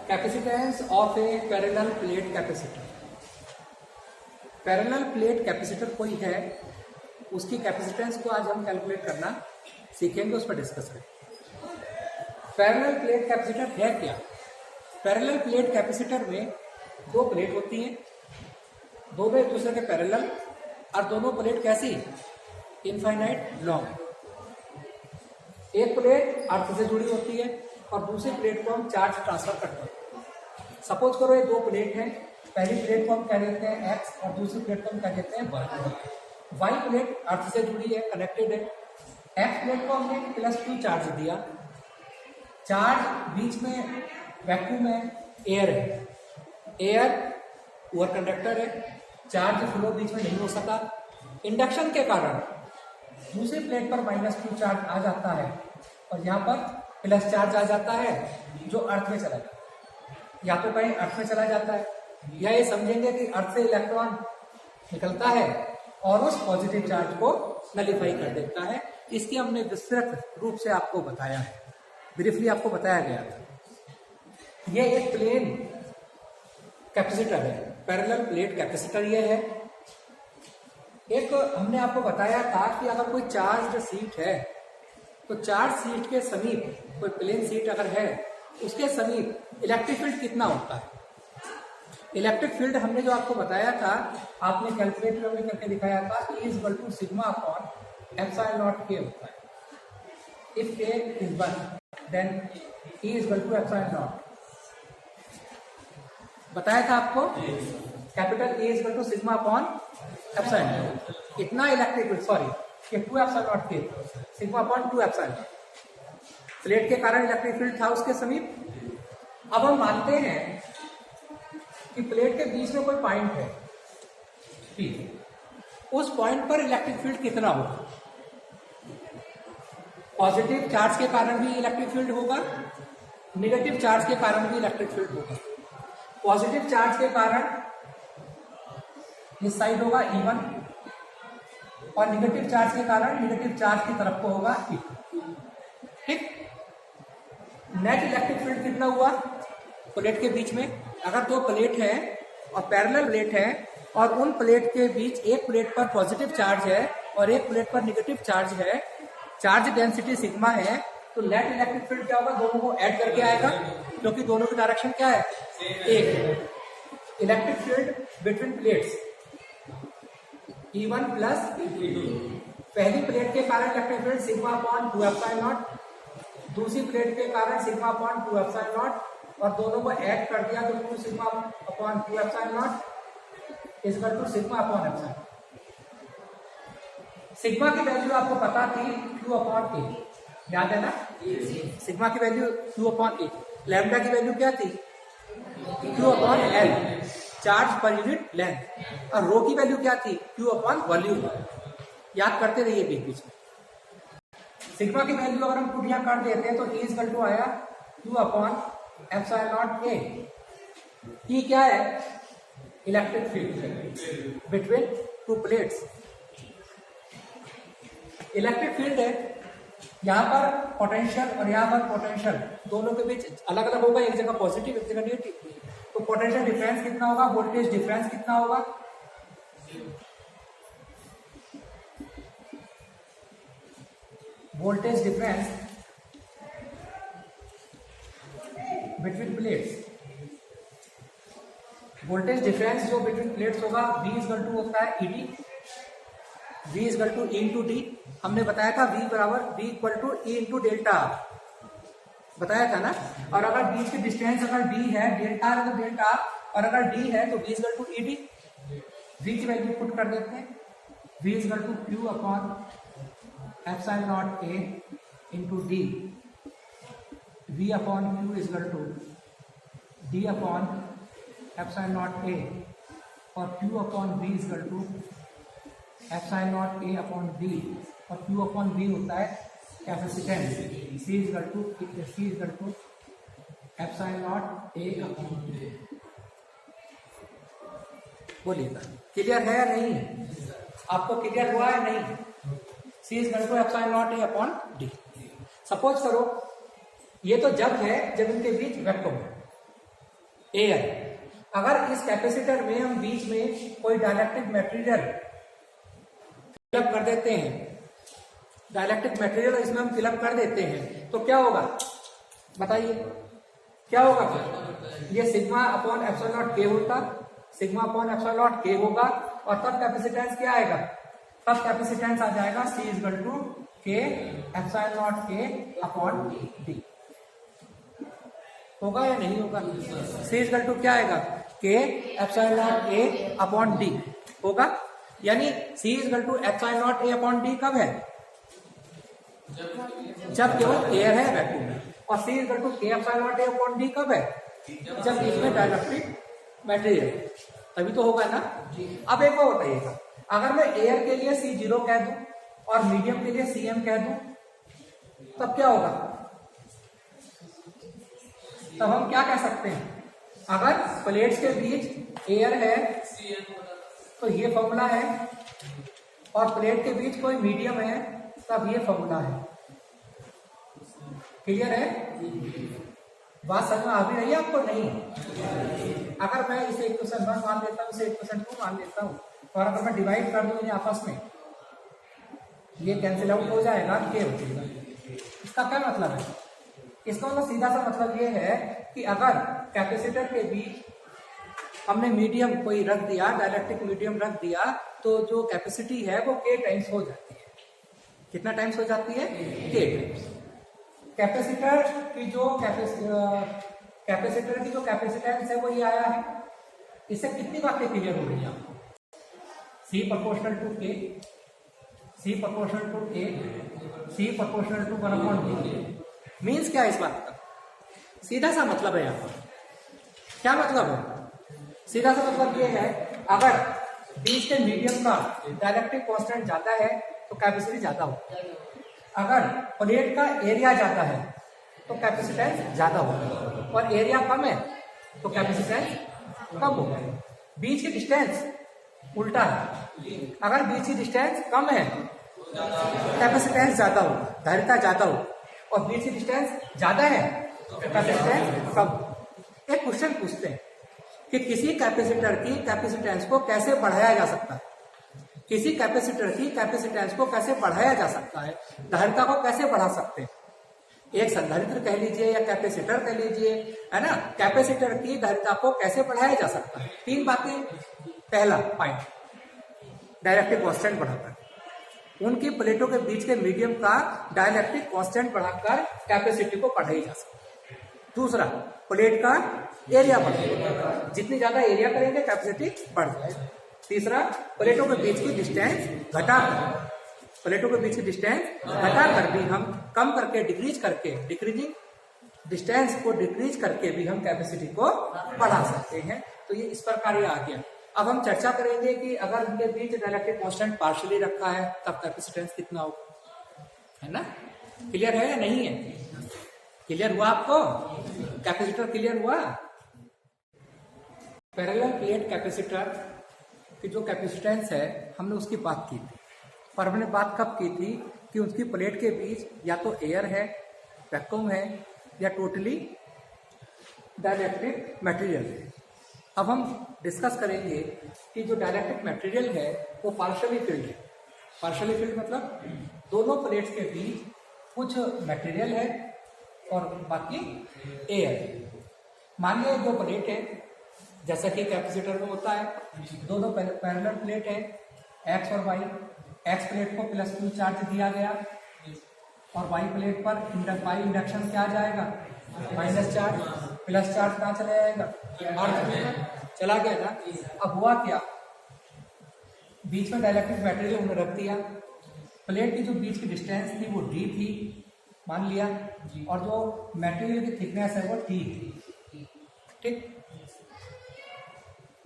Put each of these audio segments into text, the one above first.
Capacitance of A parallel plate capacitor. Parallel plate capacitor कोई है, उसकी कैपेसिटेंस को आज हम कैलकुलेट करना सीखेंगे, उस पर डिस्कस करेंगे। पैरेलल प्लेट कैपेसिटर है क्या? पैरेलल प्लेट कैपेसिटर में दो प्लेट होती हैं, दोनों एक दूसरे के पैरेलल, और दोनों प्लेट कैसी? Infinite long. एक प्लेट अर्थ से जुड़ी होती है और दूसरी प्लेट को हम चार्ज ट्रांसफर करते हैं। सपोज करो ये दो प्लेट हैं, पहली प्लेट को हम कह देते हैं एक्स और दूसरी प्लेट को हम कह देते हैं वाई। वाई प्लेट अर्थ से जुड़ी है, कनेक्टेड है। एक्स प्लेट को हमने +2 चार्ज दिया, चार्ज बीच में वैक्यूम है, एयर है, एयर ओवर कंडक्टर है, चार्ज फ्लो बीच में नहीं हो सका। इंडक्शन के कारण दूसरी प्लेट पर -2 चार्ज आ जाता है और यहाँ पर प्लस चार्ज आ जाता है जो अर्थ में चला जाता है, या तो कहीं अर्थ में चला जाता है, या ये समझेंगे कि अर्थ से इलेक्ट्रॉन निकलता है और उस पॉजिटिव चार्ज को नलीफाई कर देता है। इसकी हमने विस्तृत रूप से आपको बताया है, ब्रीफली आपको बताया गया था। ये एक प्लेन कैपेसिटर है, पैरेलल प्लेट कैपेसिटर ये है। एक हमने आपको बताया था कि अगर कोई चार्ज सीट है तो चार्ज सीट के समीप कोई प्लेन सीट अगर है, उसके समीप इलेक्ट्रिक फील्ड कितना होता है? इलेक्ट्रिक फील्ड हमने जो आपको बताया था, आपने कैलकुलेटर में करके दिखाया था, E = σ/ε0K होता है। If K is 1 then E = ε0। बताया था आपको, कैपिटल E = σ/ε0। इतना इलेक्ट्रिक फील्ड, सॉरी ये 2ε0K, σ/2ε0 प्लेट के कारण इलेक्ट्रिक फील्ड था उसके समीप। अब हम मानते हैं कि प्लेट के बीच में कोई पॉइंट है P, उस पॉइंट पर इलेक्ट्रिक फील्ड कितना होगा? पॉजिटिव चार्ज के कारण भी इलेक्ट्रिक फील्ड होगा, नेगेटिव चार्ज के कारण भी इलेक्ट्रिक फील्ड होगा। पॉजिटिव चार्ज के कारण इस साइड होगा E1 और नेगेटिव चार्ज के कारण नेगेटिव चार्ज की तरफ को होगा E2। ठीक, नेट इलेक्ट्रिक फील्ड कितना हुआ प्लेट के बीच में? अगर दो प्लेट है और पैरेलल प्लेट है और उन प्लेट के बीच एक प्लेट पर पॉजिटिव चार्ज है और एक प्लेट पर नेगेटिव चार्ज है, चार्ज डेंसिटी सिग्मा है, तो नेट इलेक्ट्रिक फील्ड क्या होगा? दोनों को ऐड करके आएगा, क्योंकि दोनों की डायरेक्शन क्या है? एक है। Electric field between plates E1 + E2। पहली प्लेट के कारण इलेक्ट्रिक फील्ड σ/2ε0, दूसरी प्लेट के कारण σ/2ε0, और दोनों को ऐड कर दिया तो 2 σ/2ε0 = σ/ε। सिग्मा की वैल्यू आपको पता थी Q/A, याद है ना? सिग्मा की वैल्यू Q/A। लैम्डा की वैल्यू क्या थी? Q/L, charge per unit length. और रो की वैल्यू क्या थी? Q/वॉल्यूम। याद करते रहिए बीच बीच में। सिग्मा की वैल्यू अगर हम पुट यहाँ कर देते हैं तो E = आया Q/ε0A। E क्या है? Electric field between two plates. Electric field है, यहाँ पर पोटेंशियल और यहाँ पर पोटेंशियल दोनों के बीच अलग अलग होगा, एक जगह पॉजिटिव एक जगह नेगेटिव। तो पोटेंशियल डिफरेंस कितना होगा? वोल्टेज डिफरेंस कितना होगा? Voltage difference between plates, voltage difference जो बिटवीन प्लेट्स होगा, V = होता है ED, V = E × D। हमने बताया था V = E × डेल्टा, बताया था ना। और अगर बीच की डिस्टेंस अगर D है, डेल्टा है तो डेल्टा, और अगर D है तो V = ED। V की वैल्यू पुट कर देते हैं, V = Q/ε0A × D। V/Q = D/ε0A, और Q/V = ε0A/D, और Q/V होता है कैपेसिटेंस, C = ε0A/D। बोलिएगा, क्लियर है या नहीं? आपको क्लियर हुआ है नहीं? C = ε0A/D। सपोज करो ये तो जब है जब इनके बीच वैक्यूम है, एयर। अगर इस कैपेसिटर में हम बीच में कोई डाइलेक्ट्रिक मटेरियल फिलअप कर देते हैं, डाइलेक्ट्रिक मटेरियल इसमें हम फिलअप कर देते हैं, तो क्या होगा बताइए, क्या होगा फिर? ये सिग्मा अपॉन एप्सिलॉन नॉट के होता, सिग्मा अपॉन एप्सिलॉन नॉट के होगा, और तब कैपेसिटेंस क्या आएगा? तब कैपेसिटेंस आ जाएगा C इक्वल टू के एप्सिलॉन नॉट के अपॉन डी। होगा या नहीं होगा? C इक्वल टू क्या आएगा? K epsilon not a upon d होगा। यानी C equal to epsilon not a upon d कब है? जब केवल एयर है वैक्यूम में। और C इक्वल टू के epsilon not a upon d कब है? जब इसमें डाइलेक्ट्रिक मटेरियल, तभी तो होगा ना। अब एक और बताइएगा, अगर मैं एयर के लिए C0 कह दूं और मीडियम के लिए Cm कह दूं, तब क्या होगा? तब हम क्या कह सकते हैं? अगर प्लेट्स के बीच एयर है तो ये फॉर्मूला है, और प्लेट के बीच कोई मीडियम है तब ये फॉर्मूला है। क्लियर है? बात समझ में आ भी रही है आपको? नहीं। अगर मैं इसे इक्वेशन 1 मान लेता हूँ, इसे इक्वेशन 2 मान लेता हूँ, और अगर मैं डिवाइड कर दूं इन्हें आपस में, ये कैंसिल आउट हो जाएगा, के हो जाएगा। इसका क्या मतलब है? इसका मतलब सीधा सा मतलब ये है कि अगर कैपेसिटर के बीच हमने मीडियम कोई रख दिया, डाइलेक्ट्रिक मीडियम रख दिया, तो जो कैपेसिटी है वो के टाइम्स हो जाती है। कितना टाइम्स हो जाती है? के टाइम्स। कैपेसिटर की जो कैपेसिटेंस है वो ये आया है। इससे कितनी बातें क्लियर हो गई आपको? C proportional to k, C proportional to k, C proportional to 1/d। Means क्या है इस बात का? सीधा सा मतलब है यहाँ पर। क्या मतलब है? सीधा सा मतलब ये है, अगर बीच के मीडियम का डाइलेक्ट्रिक कांस्टेंट ज्यादा है तो कैपेसिटी ज्यादा होगा। अगर प्लेट का एरिया ज्यादा है तो कैपेसिटेंस ज्यादा होगा, और एरिया कम है तो कैपेसिटेंस कम होगा। बीच की डिस्टेंस उल्टा है, अगर बीच की डिस्टेंस कम है कैपेसिटेंस ज्यादा होगा, धारिता ज्यादा होगी, और बीच की डिस्टेंस ज्यादा है कैपेसिटेंस कम। एक क्वेश्चन पूछते हैं कि किसी कैपेसिटर की कैपेसिटेंस को कैसे बढ़ाया जा सकता है? किसी कैपेसिटर की कैपेसिटेंस को कैसे बढ़ाया जा सकता है? धारिता को कैसे बढ़ा सकते हैं? एक संधारित्र कह लीजिए या कैपेसिटर कह लीजिए, है ना। कैपेसिटर की धारिता को कैसे बढ़ाया जा सकता है? 3 बातें। पहला पॉइंट, डाइलेक्ट्रिक कांस्टेंट बढ़ाकर, उनकी प्लेटों के बीच के मीडियम का डाइलेक्ट्रिक कांस्टेंट बढ़ाकर कैपेसिटी को बढ़ाई जा सकती है। दूसरा, प्लेट का एरिया बढ़ाएगा, जितनी ज्यादा एरिया करेंगे कैपेसिटी बढ़ जाएगी। तीसरा, प्लेटों के बीच की डिस्टेंस घटाकर, प्लेटों के बीच की डिस्टेंस घटाकर भी हम कम करके डिक्रीजिंग डिस्टेंस को डिक्रीज करके भी हम कैपेसिटी को बढ़ा सकते हैं। तो ये इस प्रकार ये आ गया। अब हम चर्चा करेंगे कि अगर उनके बीच डाइलेक्ट्रिक कांस्टेंट पार्शियली रखा है तब कैपेसिटेंस कितना होगा, है ना। क्लियर है या नहीं है? क्लियर हुआ आपको? कैपेसिटर क्लियर हुआ? पैरेलल प्लेट कैपेसिटर की जो कैपेसिटेंस है हमने उसकी बात की थी, पर हमने बात कब की थी कि उसकी प्लेट के बीच या तो एयर है, वैक्यूम है, या टोटली डाइलेक्ट्रिक मटेरियल है। अब हम डिस्कस करेंगे कि जो डाइलेक्ट्रिक मटेरियल है वो पार्शियली फिल्ड है। पार्शियली फिल्ड मतलब दोनों प्लेट्स के बीच कुछ मटेरियल है और बाकी एयर। मान लीजिए दो प्लेट है, जैसा कि कैपेसिटर में होता है, दोनों पैरेलल प्लेट है एक्स और वाई। एक्स प्लेट को +Q चार्ज दिया गया और वाई प्लेट पर वाई इंडक्शन क्या आ जाएगा? Minus charge. प्लस चार्ज कहाँ चला जाएगा? अर्थ में चला गया ना। अब हुआ क्या, बीच में डाइलेक्ट्रिक मटेरियल हमने रख दिया, प्लेट की जो बीच की डिस्टेंस थी वो d थी मान लिया, और जो मटेरियल की थिकनेस है वो t थी। ठीक,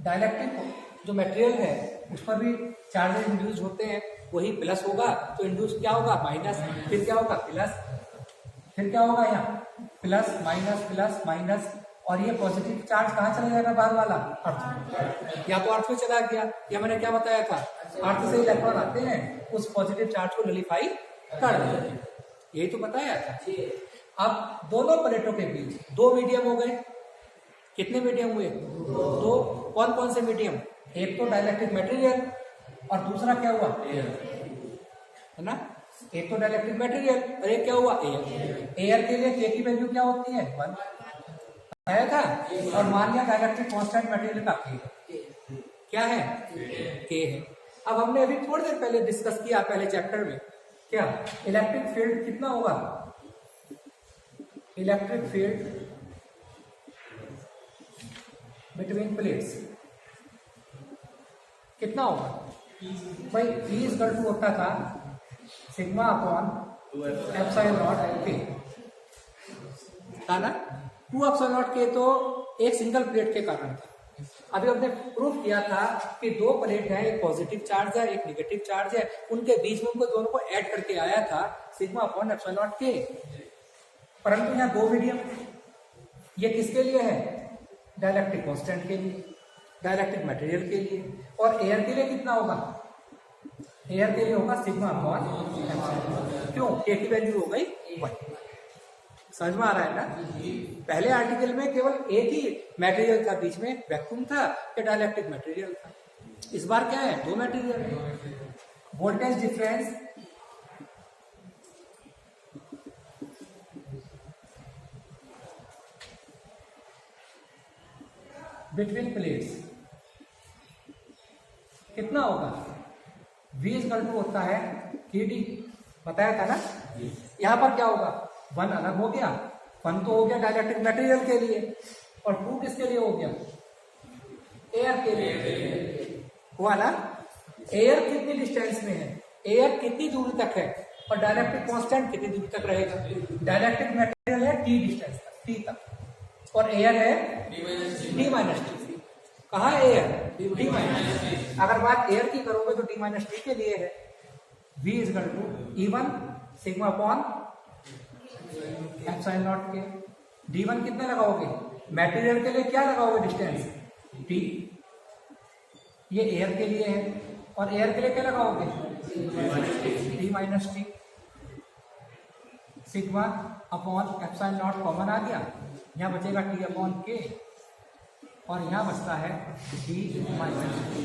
डाइलेक्ट्रिक जो मटेरियल है उस पर भी चार्जेस इंड्यूस होते हैं, वही प्लस होगा तो इंड्यूस क्या होगा? माइनस। फिर क्या होगा? प्लस। फिर क्या होगा? यहाँ प्लस माइनस, और ये पॉजिटिव चार्ज कहाँ चला जाएगा? बाहर वाला अर्थ, या तो अर्थ में चला गया, या मैंने क्या बताया था, अर्थ से इलेक्ट्रॉन आते हैं उस पॉजिटिव चार्ज को नलिफाई कर देते हैं, यही तो बताया था। अब दोनों प्लेटों के बीच दो मीडियम हो गए, कितने मीडियम हुए? तो कौन कौन से मीडियम? एक तो डाइलेक्ट्रिक मटेरियल और दूसरा क्या हुआ? है ना, एक तो डाइलेक्ट्रिक मटेरियल और एक क्या हुआ? एयर। एयर के लिए के की वैल्यू क्या होती है? 1 आया था। और मान लिया डाइलेक्ट्रिक कांस्टेंट मटेरियल का के क्या है? के है। अब हमने अभी थोड़ी देर पहले डिस्कस किया पहले चैप्टर में, क्या इलेक्ट्रिक फील्ड कितना होगा? इलेक्ट्रिक फील्ड बिटवीन प्लेट्स कितना होगा भाई? E इक्वल टू होता था सिग्मा अपॉन एप्सिलॉन नॉट के, था ना। 2 एप्सिलॉन नॉट के तो एक सिंगल प्लेट के कारण था। अभी हमने प्रूफ किया था कि दो प्लेट है, एक पॉजिटिव चार्ज है एक नेगेटिव चार्ज है, उनके बीच में उनको दोनों को ऐड करके आया था सिग्मा अपॉन एप्सिलॉन नॉट के। परंतु यहाँ दो मीडियम, ये किसके लिए है? डाइलेक्ट्रिक कांस्टेंट के लिए, डाइलेक्ट्रिक मटेरियल के लिए। और एयर के लिए कितना होगा? एयर के लिए होगा सिग्मा अपॉन एप्सिलॉन। क्यों? के की वैल्यू हो गई 1। समझ में आ रहा है ना? पहले आर्टिकल में केवल एक ही मटेरियल था, बीच में वैक्यूम था या डाइलेक्ट्रिक मटेरियल था। इस बार क्या है? दो मटेरियल है। वोल्टेज डिफरेंस बिटवीन प्लेट्स कितना होगा? V इक्वल टू होता है KD, बताया था ना। यहां पर क्या होगा? 1 अलग हो गया, 1 तो हो गया डाइलेक्ट्रिक मटेरियल के लिए और 2 किसके लिए हो गया? एयर के लिए हुआ ना। एयर कितनी डिस्टेंस में है? एयर कितनी दूरी तक है? और डाइलेक्ट्रिक कांस्टेंट कितनी दूरी तक रहेगा? डाइलेक्ट्रिक मटेरियल है T डिस्टेंस तक, T तक, और एयर है D माइनस टी। कहाँ है एयर? D minus T. अगर बात एयर की करोगे तो D माइनस टी के लिए है। V equal to E1 sigma upon epsilon not k. D1 कितना लगाओगे? मटेरियल के लिए क्या लगाओगे? Distance T। ये एयर के लिए है और एयर के लिए क्या लगाओगे? D minus T sigma upon epsilon nought common आ गया, यहाँ बचेगा T अपॉन के और यहाँ बचता है D माइनस टी।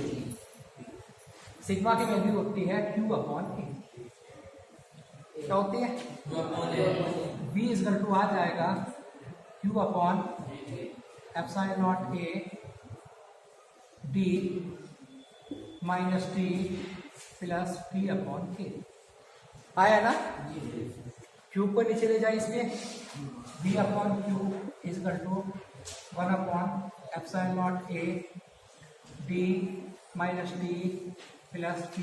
सिग्मा की वैल्यू होती है Q अपॉन के। क्या होती है? V इक्वल टू आ जाएगा Q upon epsilon not a D minus t plus T upon के। आया ना? क्यूब को नीचे ले जाए, इसमें V upon q equal to 1 upon epsilon not a D minus t plus T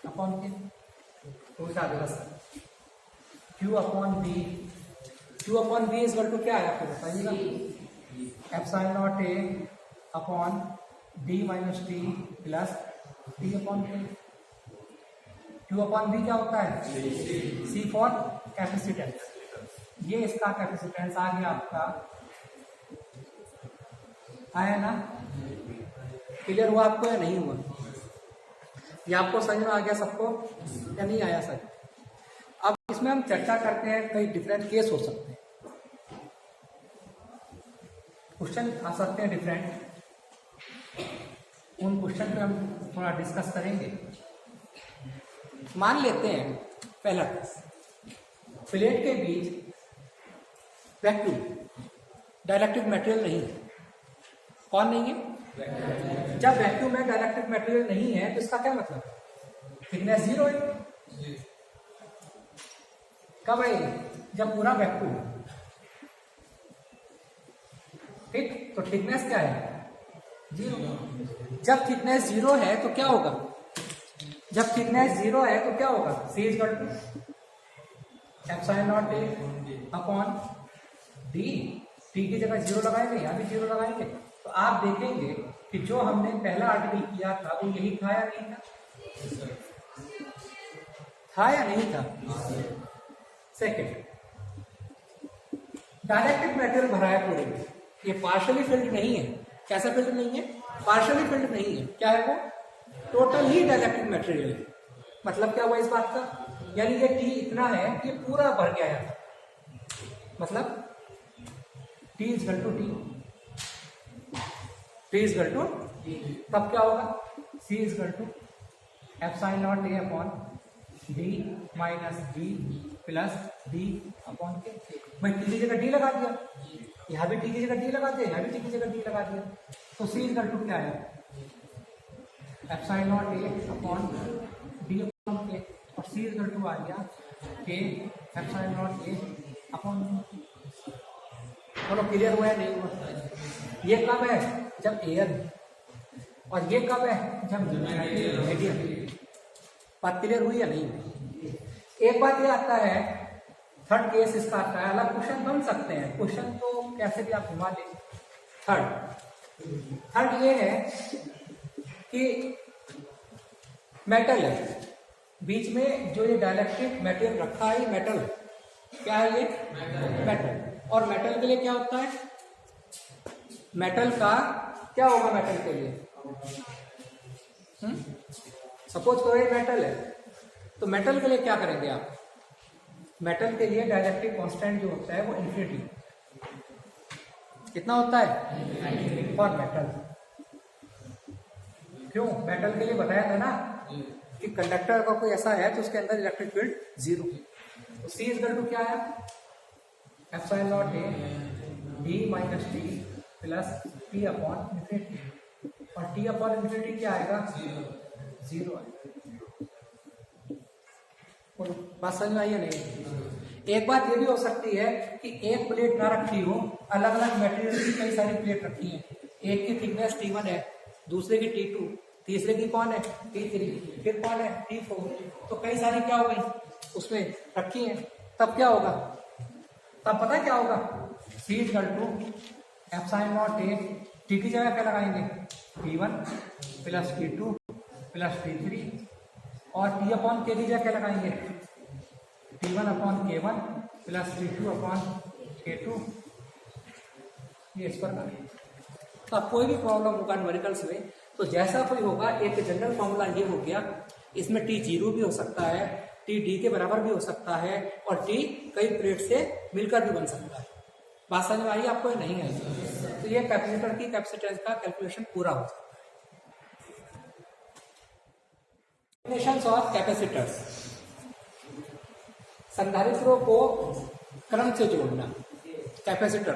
upon k. उल्टा देगा sir. Q upon B, Q upon B equal to क्या आया आपको बताइएगा? Epsilon not a upon D minus t plus T upon k. Q upon B क्या होता है? C for capacitance. ये इसका कैपेसिटेंस आ गया आपका। आया ना? क्लियर हुआ आपको या नहीं हुआ? ये आपको समझ में आ गया सबको या नहीं आया सर? अब इसमें हम चर्चा करते हैं, कई डिफरेंट केस हो सकते हैं, क्वेश्चन आ सकते हैं डिफरेंट। उन क्वेश्चन पे हम थोड़ा डिस्कस करेंगे। मान लेते हैं पहला केस, प्लेट के बीच वैक्यूम, डाइलेक्ट्रिक मटेरियल नहीं है। कौन नहीं है? जब वैक्यूम में डाइलेक्ट्रिक मटेरियल नहीं है तो इसका क्या मतलब? थिकनेस 0 है। कब है? जब पूरा वैक्यूम, ठीक, तो थिकनेस क्या है? 0। जब थिकनेस 0 है तो क्या होगा? जब थिकनेस 0 है तो क्या होगा? C equal to epsilon not a upon D। T की जगह 0 लगाएंगे, यहाँ भी 0 लगाएंगे, तो आप देखेंगे कि जो हमने पहला आर्टिकल किया था वो यही था या नहीं था? था या नहीं था? सेकेंड, डाइलेक्ट्रिक मटेरियल भरा है पूरे में, ये पार्शियली फिल्ड नहीं है। कैसा फिल्ड नहीं है? पार्शियली फिल्ड नहीं है। क्या है वो? टोटल ही डाइलेक्ट्रिक मटेरियल है। मतलब क्या हुआ इस बात का? यानी ये T इतना है कि पूरा भर गया है। मतलब T equal to T, T is equal to, तब क्या होगा, C is equal to epsilon not A upon D minus D plus D upon k. मैं T की जगह D लगा दिया, यहाँ भी T की जगह D लगा दिया, यहाँ भी T की जगह D लगा दिया, तो C इज इक्वल टू क्या है, epsilon not A upon D upon के, और C इज इक्वल टू आ गया K epsilon not A upon. बोलो क्लियर हुआ है नहीं हुआ? ये कब है, जब एयर, और ये कब है, जब मीडियम। बात क्लियर हुई या नहीं? एक बात ये आता है, थर्ड केस इसका आता है, अलग क्वेश्चन बन सकते हैं, क्वेश्चन तो कैसे भी आप घुमा लें। थर्ड ये है कि मेटल है, बीच में जो ये डाइलेक्ट्रिक मटेरियल रखा है, मेटल क्या है, ये मेटल। और मेटल के लिए क्या होता है, मेटल का क्या होगा, मेटल के लिए सपोज करो ये मेटल है, तो मेटल के लिए क्या करेंगे आप, मेटल के लिए डाइलेक्ट्रिक कांस्टेंट जो होता है वो इन्फिनिटी, कितना होता है फॉर मेटल। क्यों, मेटल के लिए बताया था ना कि कंडक्टर का कोई ऐसा है तो उसके अंदर इलेक्ट्रिक फील्ड 0। तो C इज इक्वल टू क्या है, epsilon not A D minus D plus T upon infinity, और T अपॉन इन्फिनिटी क्या आएगा, 0 आएगा। बात समझ में आई है नहीं? एक बात ये भी हो सकती है कि एक प्लेट ना रखी हो, अलग अलग मटेरियल की कई सारी प्लेट रखी है, एक की थिकनेस T1 है, दूसरे की T2, तीसरे की कौन है T3, फिर कौन है T4, तो कई सारी क्या हो गई उसमें रखी है, तब क्या होगा, तब पता है क्या होगा, C is equal to epsilon not A, T की जगह क्या लगाएंगे, T1 plus T2 plus T3, और T अपॉन K की जगह क्या लगाएंगे, T1 upon K1 plus T2 upon K2, ये इस पर करें। तो अब कोई भी प्रॉब्लम होगा न्यूमेरिकल्स में, तो जैसा कोई होगा, एक जनरल फॉर्मूला ये हो गया, इसमें T 0 भी हो सकता है, T D के बराबर भी हो सकता है, और T कई प्लेट से मिलकर भी बन सकता है। बात समझ में आई आपको, नहीं आई? तो ये कैपेसिटर की कैपेसिटेंस का कैलकुलेशन पूरा हो जाता है। डेफिनेशंस ऑफ कैपेसिटर्स, संधारित्रों को क्रम से जोड़ना। कैपेसिटर,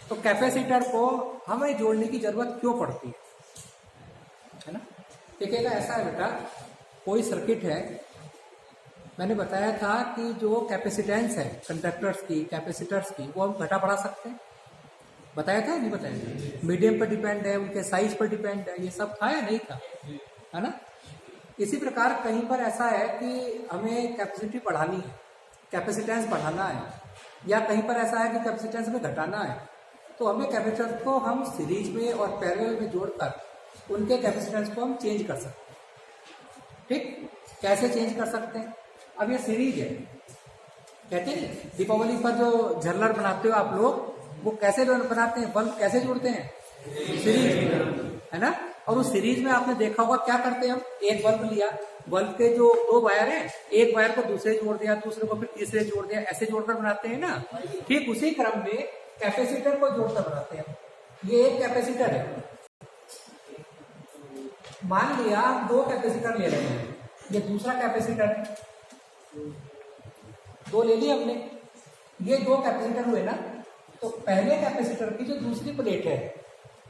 तो कैपेसिटर को हमें जोड़ने की जरूरत क्यों पड़ती है ना? देखिएगा ऐसा है बेटा, कोई सर्किट है, मैंने बताया था कि जो कैपेसिटेंस है कंडक्टर्स की, कैपेसिटर्स की, वो हम घटा बढ़ा सकते हैं, बताया था नहीं बताया? मीडियम पर डिपेंड है, उनके साइज पर डिपेंड है, ये सब था या नहीं था, है ना? इसी प्रकार कहीं पर ऐसा है कि हमें कैपेसिटी बढ़ानी है, कैपेसिटेंस बढ़ाना है, या कहीं पर ऐसा है कि कैपेसिटेंस में घटाना है, तो हमें कैपेसिटर को हम सीरीज में और पैरेलल में जोड़कर उनके कैपेसिटेंस को हम चेंज कर सकते हैं। ठीक, कैसे चेंज कर सकते हैं? अब ये सीरीज है, कहते हैं दीपावली पर जो झल्लर बनाते हो आप लोग, वो कैसे बनाते हैं, बल्ब कैसे जोड़ते हैं, सीरीज में, है ना? और उस सीरीज में आपने देखा होगा क्या करते हैं, हम एक बल्ब लिया, बल्ब के जो 2 वायर हैं, एक वायर को दूसरे जोड़ दिया, दूसरे को फिर तीसरे जोड़ दिया, ऐसे जोड़कर बनाते हैं ना। ठीक उसी क्रम में कैपेसिटर को जोड़कर बनाते हैं। ये एक कैपेसिटर है, मान लिया हम 2 कैपेसिटर ले रहे हैं, ये दूसरा कैपेसिटर है, 2 ले लिए हमने, ये 2 कैपेसिटर हुए ना, तो पहले कैपेसिटर की जो दूसरी प्लेट है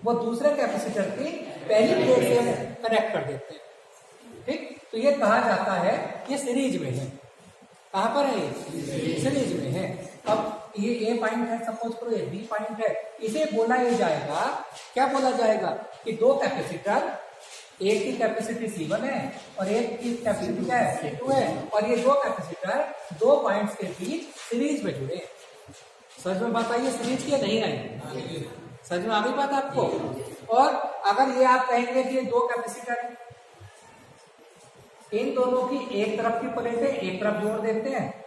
वो दूसरे कैपेसिटर की पहली प्लेट से हम कनेक्ट कर देते हैं। ठीक, तो ये कहा जाता है ये सीरीज में है। कहां पर है ये? सीरीज में है। अब ये ए पॉइंट है, सपोज करो ये बी पॉइंट है, इसे बोला ये जाएगा, क्या बोला जाएगा कि 2 कैपेसिटर, एक की कैपेसिटी C1 है और एक की कैपेसिटी क्या है, C2 है, और ये 2 कैपेसिटर 2 पॉइंट्स के बीच सीरीज में जुड़े। समझ में बात आई है सीरीज की नहीं आई? समझ में आ गई बात आपको? और अगर ये आप कहेंगे कि ये 2 कैपेसिटर, इन दोनों की एक तरफ की प्लेटें एक तरफ जोड़ देते हैं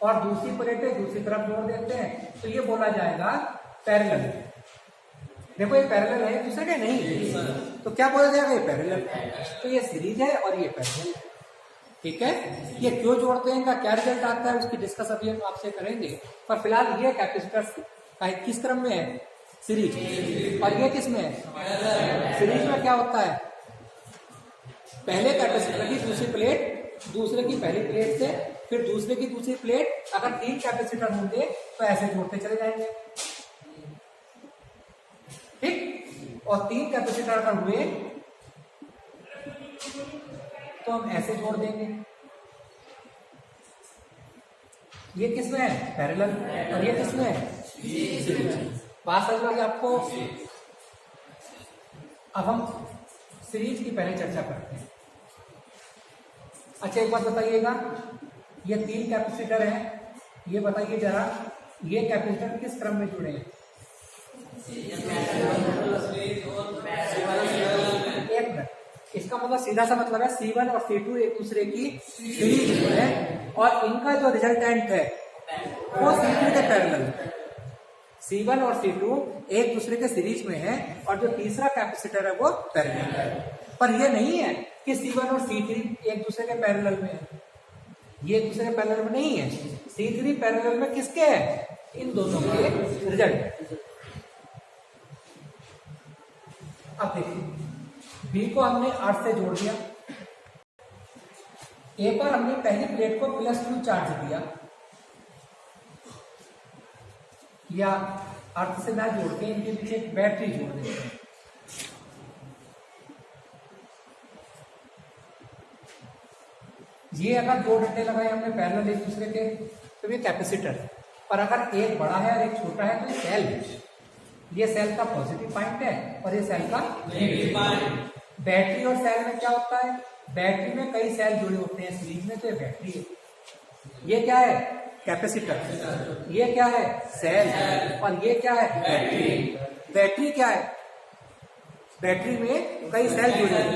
और दूसरी प्लेटें दूसरी तरफ जोड़ देते हैं, तो ये बोला जाएगा पैरेलल। देखो ये पैरेलल है, दूसरे के नहीं, तो क्या बोला जाएगा, ये पैरेलल। तो ये सीरीज है और ये पैरेलल है। ठीक है, ये क्यों जोड़ते हैं, का क्या रिजल्ट आता है, उसकी डिस्कस अभी हम आपसे करेंगे। पर फिलहाल ये कैपेसिटर किस क्रम में है, सीरीज। और ये किस में है? सीरीज में क्या होता है? पहले कैपेसिटर की दूसरी प्लेट दूसरे की पहली प्लेट से, फिर दूसरे की दूसरी प्लेट, अगर 3 कैपेसिटर होंगे तो ऐसे जोड़ते चले जाएंगे, ठीक। और 3 कैपेसिटर अगर हुए तो हम ऐसे जोड़ देंगे। ये किसमें है? पैरेलल। और ये किसमें है? सीरीज। बात समझ में आपको? अब हम सीरीज की पहले चर्चा करते हैं। अच्छा, एक बात बताइएगा, ये 3 कैपेसिटर हैं, ये बताइए जरा, ये कैपेसिटर किस क्रम में जुड़े हैं? एक मिनट, इसका मतलब सीधा सा मतलब है C1 और C2 एक दूसरे की सीरीज में है, और इनका जो रिजल्टेंट है वो C3 के पैरेलल है। C1 और C2 एक दूसरे के सीरीज में है, और जो तीसरा कैपेसिटर है वो पैरेलल है। पर ये नहीं है कि C1 और C3 एक दूसरे के पैरेलल में है, ये एक दूसरे के पैरेलल में नहीं है। C3 पैरेलल में किसके है? इन दोनों के रिजल्ट। अब देखिए, B को हमने 8 से जोड़ दिया, एक बार हमने पहली प्लेट को +Q चार्ज दिया, या अर्थ से ना जोड़ के इनके पीछे एक बैटरी जोड़ देते हैं। ये अगर 2 डंडे लगाए हमने पैरेलल एक दूसरे के, तो ये कैपेसिटर है। पर अगर एक बड़ा है और एक छोटा है तो ये सेल है। ये सेल का पॉजिटिव पॉइंट है और ये सेल का नेगेटिव पॉइंट। बैटरी और सेल में क्या होता है? बैटरी में कई सेल जुड़े होते हैं सीरीज में, तो ये बैटरी है। ये क्या है? कैपेसिटर। ये क्या है? सेल। और ये क्या है? बैटरी। बैटरी क्या है? बैटरी में कई सेल जुड़े हैं,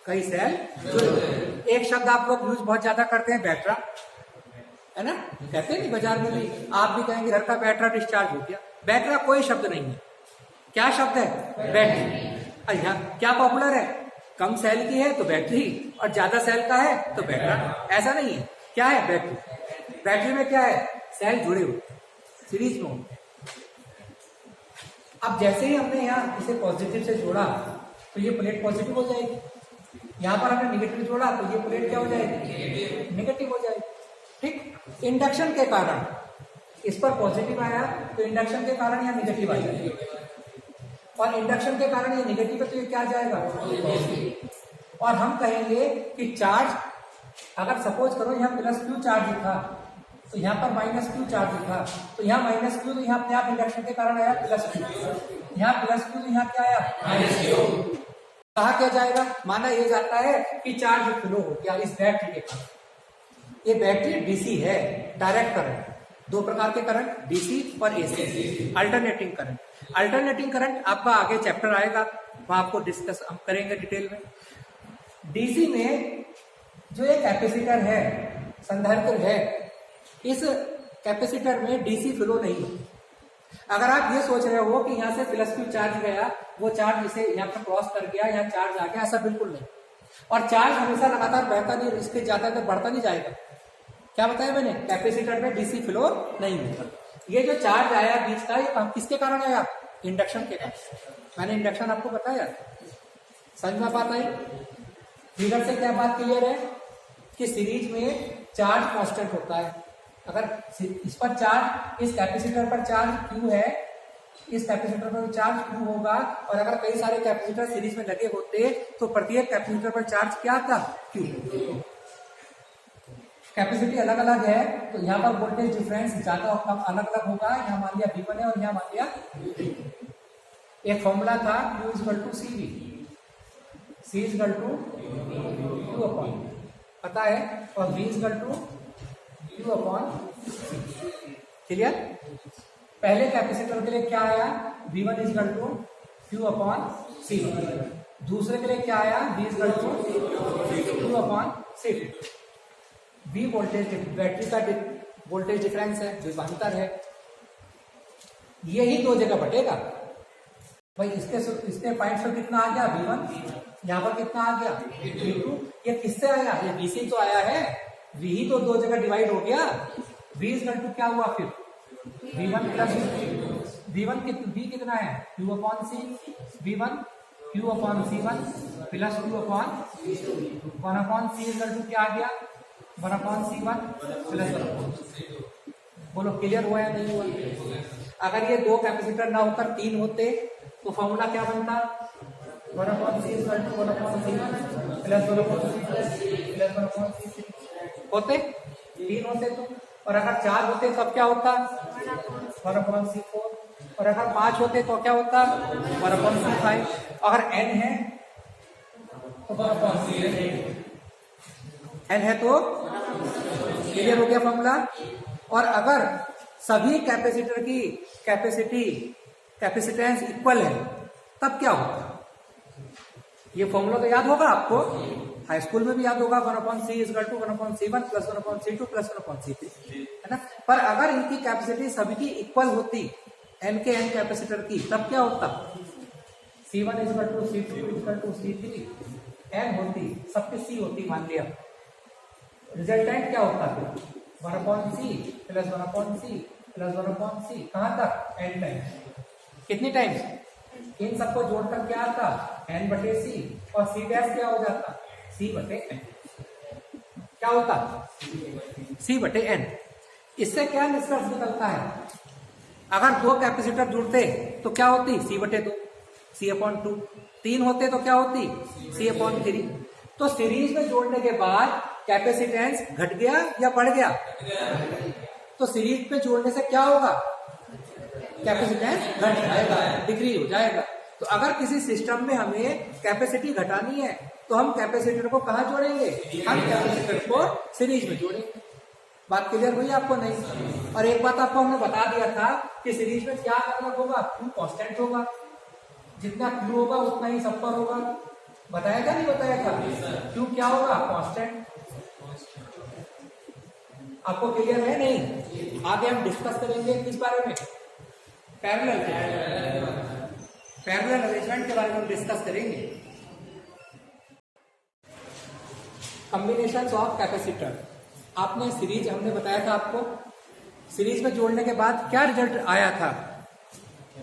कई सेल जुड़े हैं। एक शब्द आप लोग यूज बहुत ज्यादा करते हैं, बैटरा, है ना? कहते हैं नहीं बाजार में भी, आप भी कहेंगे घर का बैटरा डिस्चार्ज हो गया। बैटरा कोई शब्द नहीं है। क्या शब्द है? बैटरी। अच्छा, क्या पॉपुलर है? कम सेल की है तो बैटरी, और ज्यादा सेल का है तो बैटरा। ऐसा नहीं है। क्या है? बैटरी। बैटरी में क्या है? सेल जुड़े हुए, सीरीज में। अब जैसे ही हमने यहाँ इसे पॉजिटिव से जोड़ा तो ये प्लेट पॉजिटिव हो जाएगी, यहाँ पर हमने निगेटिव जोड़ा तो ये प्लेट क्या हो जाएगी? निगेटिव हो जाएगी, ठीक। इंडक्शन के कारण इस पर पॉजिटिव आया तो इंडक्शन के कारण यहाँ निगेटिव आ जाएगा, और इंडक्शन के कारण ये निगेटिव है तो ये क्या आ जाएगा? पॉजिटिव। और हम कहेंगे कि चार्ज, अगर सपोज करो यहाँ +Q चार्ज लिखा तो यहाँ पर -Q चार्ज लिखा, तो यहाँ -Q तो यहाँ अपने आप इंडक्शन के कारण आया +Q, यहाँ +Q तो यहाँ क्या आया? -Q। कहा क्या जाएगा? माना ये जाता है कि चार्ज फ्लो हो गया इस बैटरी के कारण। ये बैटरी डीसी है, डायरेक्ट करंट। 2 प्रकार के करंट, डीसी और AC, alternating current. Alternating current आपका आगे चैप्टर आएगा, वहां आपको डिस्कस हम करेंगे डिटेल में। डीसी में जो एक कैपेसिटर है, संधारित्र है, इस कैपेसिटर में डीसी फ्लो नहीं है। अगर आप ये सोच रहे हो कि यहाँ से +Q चार्ज गया, वो चार्ज इसे यहाँ पर क्रॉस कर गया, यहाँ चार्ज आ गया, ऐसा बिल्कुल नहीं। और चार्ज हमेशा लगातार बहता नहीं, इसके ज्यादा तो बढ़ता नहीं जाएगा। क्या बताया मैंने? कैपेसिटर में डीसी फ्लो नहीं होता। ये जो चार्ज आया बीच का, ये किसके कारण आया? इंडक्शन के कारण। मैंने इंडक्शन आपको बताया, समझ में बात आई? फिगर से क्या बात क्लियर है कि सीरीज में चार्ज कांस्टेंट होता है। अगर इस पर चार्ज, इस कैपेसिटर पर चार्ज Q है, इस कैपेसिटर पर चार्ज Q होगा, और अगर कई सारे कैपेसिटर सीरीज में लगे होते तो प्रत्येक कैपेसिटर पर चार्ज क्या था? Q। कैपेसिटी अलग अलग है तो यहाँ पर वोल्टेज डिफरेंस ज्यादा और कम अलग अलग होगा। यहाँ मान लिया V1 है और यहाँ मान लिया V2। एक फॉर्मूला था Q = CV, C = Q/, पता है, और V = Q/C। क्लियर? पहले कैपेसिटर के लिए क्या आया? V1 = Q/C। दूसरे के लिए क्या आया? V = Q/C। V voltage, battery का वोल्टेज डिफरेंस है, जो अंतर है। यही 2 जगह बटेगा भाई। इसके पॉइंट पर कितना आ गया? V1। यहाँ पर कितना आ गया? V2। ये किससे आया? ये VC तो आया है, V ही तो 2 जगह डिवाइड हो गया। V = क्या हुआ फिर? V1 + V कितना है Q upon C, V1 Q upon C1 plus Q upon 1 upon C equal to क्या आ गया 1 upon C1 plus 1 upon C2। बोलो क्लियर हुआ या नहीं हुआ? अगर ये दो कैपेसिटर ना होकर तीन होते तो फॉर्मूला क्या बनता 1 upon C equal to 1 upon C1 plus 1 upon C2 plus 1 upon C3 होते तीन होते तो। और अगर चार होते तब क्या होता 1 अपॉन C4 और अगर 5 होते तो क्या होता 1 अपॉन C5। अगर n है तो 1 अपॉन C8 n है तो क्लियर हो गया फॉर्मूला। और अगर सभी कैपेसिटर की कैपेसिटेंस इक्वल है तब क्या होता? ये फॉर्मूला तो याद होगा आपको, हाई स्कूल में भी याद होगा 1 upon C equal to 1 upon C1 plus 1 upon C2 plus 1 upon C3 है ना। पर अगर इनकी कैपेसिटी सभी की इक्वल होती n के n कैपेसिटर की तब क्या होता C1 equal to C2 equal to C3 n होती सबके C होती मान लिया, रिजल्टेंट क्या होता फिर 1 upon C plus 1 upon C plus 1 upon C कहां तक n टाइम्स। कितनी टाइम्स इन सबको जोड़कर क्या आता n बटे C और C डैश क्या हो जाता C बटे n। क्या होता C बटे n। इससे क्या निष्कर्ष निकलता है अगर दो कैपेसिटर जुड़ते तो क्या होती C बटे 2 C अपॉन 2। तीन होते तो क्या होती C अपॉन 3। तो सीरीज में जोड़ने के बाद कैपेसिटेंस घट गया या बढ़ गया? तो सीरीज में जोड़ने से क्या होगा कैपेसिटेंस घट जाएगा, डिक्रीज हो जाएगा। तो अगर किसी सिस्टम में हमें कैपेसिटी घटानी है तो हम कैपेसिटर को कहां जोड़ेंगे? हम कैपेसिटर को सीरीज में जोड़ेंगे। बात क्लियर हुई आपको नहीं? और एक बात आपको हमने बता दिया था कि सीरीज में क्या मतलब होगा Q कांस्टेंट होगा, जितना Q होगा उतना ही सब पर होगा। बताया क्या नहीं बताया था? Q क्या होगा कांस्टेंट। आपको क्लियर है नहीं? आगे हम डिस्कस करेंगे किस बारे में पैरेलल अरेंजमेंट के बारे में डिस्कस करेंगे। Combinations of capacitor. आपने सीरीज हमने बताया था आपको, सीरीज में जोड़ने के बाद क्या रिजल्ट आया था?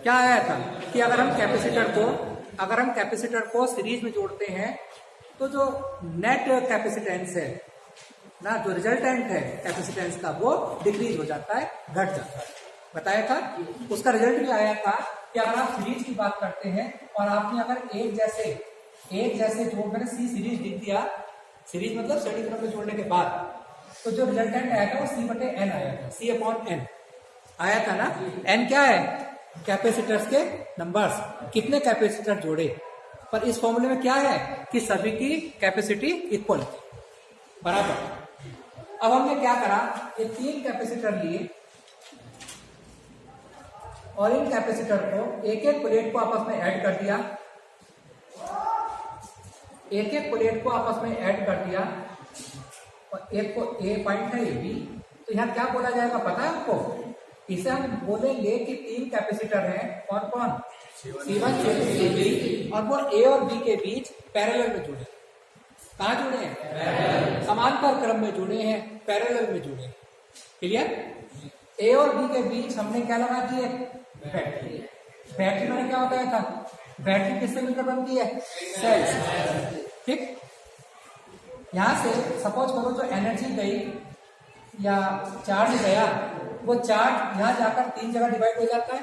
क्या आया था कि अगर हम कैपेसिटर को सीरीज में जोड़ते हैं तो जो नेट कैपेसिटेंस है ना, जो रिजल्टेंट है कैपेसिटेंस का वो डिक्रीज हो जाता है, घट जाता है। बताया था उसका रिजल्ट भी आया था कि अगर आप सीरीज की बात करते हैं और आपने अगर एक जैसे जो मैंने C सीरीज लिख दिया, सीरीज मतलब श्रेणी क्रम में जोड़ने के बाद, तो जो रिजल्टेंट आया था वो C बटे n आया था, C अपॉन n आया था ना। n क्या है? कैपेसिटर्स के नंबर्स, कितने कैपेसिटर जोड़े। पर इस फॉर्मूले में क्या है कि सभी की कैपेसिटी इक्वल बराबर। अब हमने क्या करा, ये तीन कैपेसिटर लिए और इन कैपेसिटर को एक एक प्लेट को आपस में ऐड कर दिया, और एक को A पॉइंट है ये भी। तो यहाँ क्या बोला जाएगा पता है आपको? इसे हम बोलेंगे कि तीन कैपेसिटर हैं, कौन कौन? C1 C2 C3, और वो A और B के बीच पैरेलल में जुड़े। कहाँ जुड़े हैं? समांतर क्रम में जुड़े हैं, पैरेलल में जुड़े। क्लियर? A और B के बीच हमने क्या लगा दिए? बैटरी मैंने क्या बताया था? बैटरी किससे मिलकर बनती है? सेल्स। ठीक, यहां से सपोज करो जो एनर्जी गई या चार्ज गया, वो चार्ज यहां जाकर तीन जगह डिवाइड हो जाता है।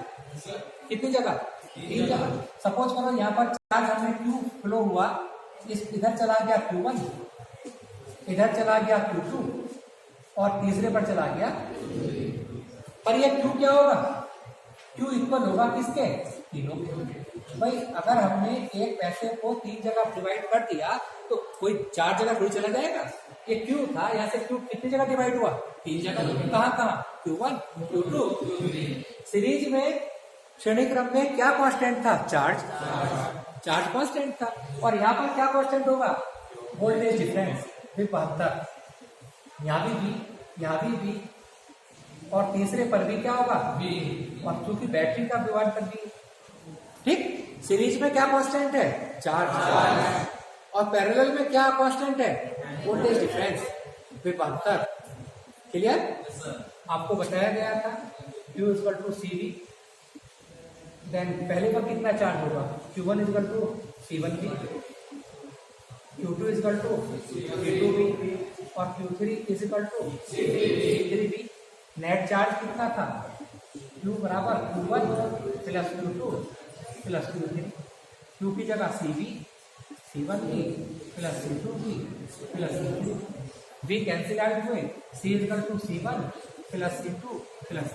कितनी जगह? तीन जगह। सपोज करो यहां पर चार्ज हमने Q फ्लो हुआ, इधर चला गया Q1, इधर चला गया Q2 और तीसरे पर चला गया। पर ये Q क्या होगा? Q इक्वल होगा किसके? तीनों के। भाई अगर हमने एक पैसे को तीन जगह डिवाइड कर दिया तो कोई चार जगह थोड़ी चला जाएगा। ये Q था, यहाँ से Q कितनी जगह डिवाइड हुआ? तीन जगह। कहाँ? Q1 Q2। सीरीज में श्रेणी क्रम में क्या कांस्टेंट था? चार्ज कांस्टेंट था। और यहाँ पर क्या कांस्टेंट होगा? वोल्टेज डिफरेंस विभवांतर। यहाँ भी V, और तीसरे पर भी क्या होगा? V। और चूंकि बैटरी का विभवांतर भी। ठीक, सीरीज में क्या कांस्टेंट है? चार्ज। और पैरेलल में क्या कांस्टेंट है? वोल्टेज डिफरेंस विभवांतर। क्लियर? आपको बताया गया था Q equal to CV, then पहले पर कितना चार्ज होगा, Q1 is equal to C1B, Q2 is equal to C2B और Q3 is equal to C3B। Net charge कितना था, Q बराबर Q1 plus Q2 plus Q3। Q की जगह CB, C1B plus C2B plus C3। V cancel out हुए, C equal to C1 plus C2 plus.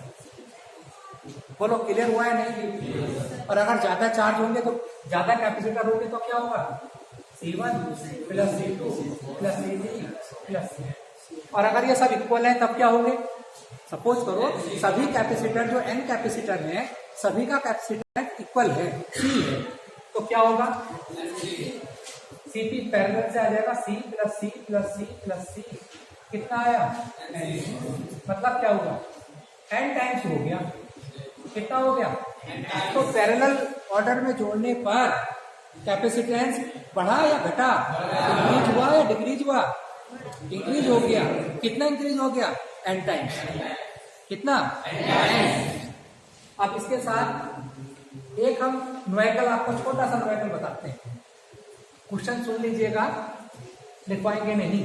बोलो clear हुआ है नहीं? और अगर ज्यादा चार्ज होंगे तो ज्यादा कैपेसिटर होंगे तो क्या होगा, C1 plus C2 plus C3 plus C। और अगर ये सब इक्वल है तब क्या होंगे, सपोज करो सभी कैपेसिटर जो n कैपेसिटर है सभी का कैपेसिटर इक्वल है, C है, तो क्या होगा, Cp पैरेलल से आ जाएगा C plus C plus C plus C। कितना आया, मतलब क्या हुआ, n टाइम्स हो गया। कितना हो गया, तो पैरेलल ऑर्डर में जोड़ने पर कैपेसिटेंस बढ़ा या घटा, इंक्रीज हुआ या डिक्रीज हुआ, इंक्रीज हो गया। कितना इंक्रीज हो गया, n टाइम्स। कितना, n। अब इसके साथ एक हम न्यूमेरिकल, आपको छोटा सा न्यूमेरिकल बताते हैं। क्वेश्चन सुन लीजिएगा, लिखवाएंगे नहीं।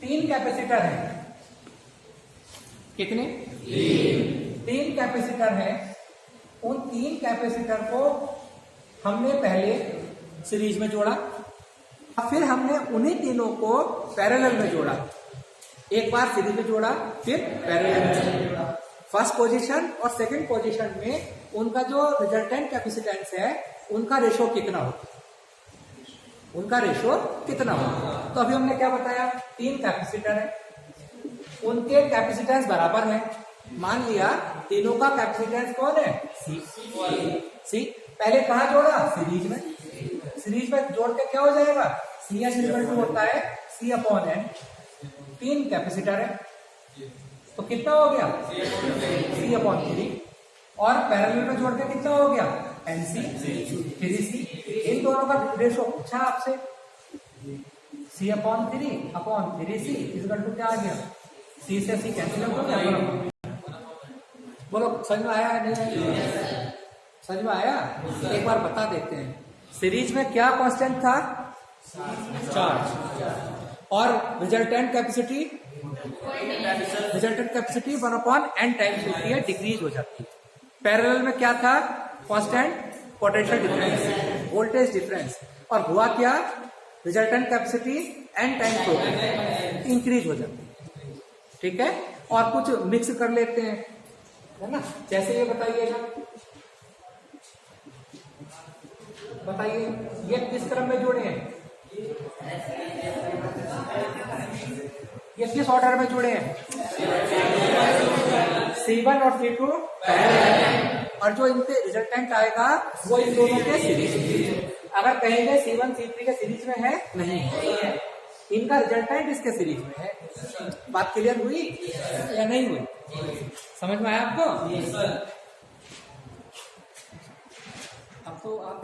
3 कैपेसिटर हैं, कितने, 3 कैपेसिटर हैं। उन 3 कैपेसिटर को हमने पहले सीरीज में जोड़ा, फिर हमने उन्हीं तीनों को पैरेलल में जोड़ा। एक बार सीरीज में जोड़ा फिर पैरेलल में जोड़ा। फर्स्ट पोजीशन और सेकंड पोजीशन में उनका जो रिजल्टेंट कैपेसिटेंस है उनका रेशो कितना होगा, उनका रेशो कितना होगा। तो अभी हमने क्या बताया, 3 कैपेसिटर है, उनके कैपेसिटेंस बराबर है। मान लिया तीनों का कैपेसिटेंस कौन है, सी। पहले कहाँ जोड़ा, सीरीज में। सीरीज में जोड़ के क्या हो जाएगा, Cs इक्वल टू होता है C अपॉन N। 3 कैपेसिटर है तो कितना हो गया, C अपॉन 3। और पैरेलल में जोड़ के कितना हो गया, NC 3C। इन दोनों का रेशो पूछा आपसे, C upon 3 upon 3C equal to क्या आ गया, C से C कैंसिल हो गया। बोलो समझ में आया नहीं आया, समझ में आया। एक बार बता देते हैं, सीरीज में क्या कांस्टेंट था, चार्ज, और resultant capacity 1 upon n times होती है, डिक्रीज हो जाती है। पैरेलल में क्या था, constant potential difference, voltage difference, और हुआ क्या, रिजल्टेंट कैपेसिटी n टाइम्स हो गई, इंक्रीज हो जाती है। ठीक है, और कुछ मिक्स कर लेते हैं, है ना। जैसे ये बताइएगा, बताइए ये किस क्रम में जोड़े हैं, ये किस ऑर्डर में जुड़े हैं, C1 और C2, और जो इनके रिजल्टेंट आएगा वो इन दोनों के सीरीज। अगर कहेंगे C1 C3 के सीरीज में है, नहीं है, इनका रिजल्टेंट इसके सीरीज में है। बात क्लियर हुई या नहीं हुई, समझ में आया आपको। अब तो आप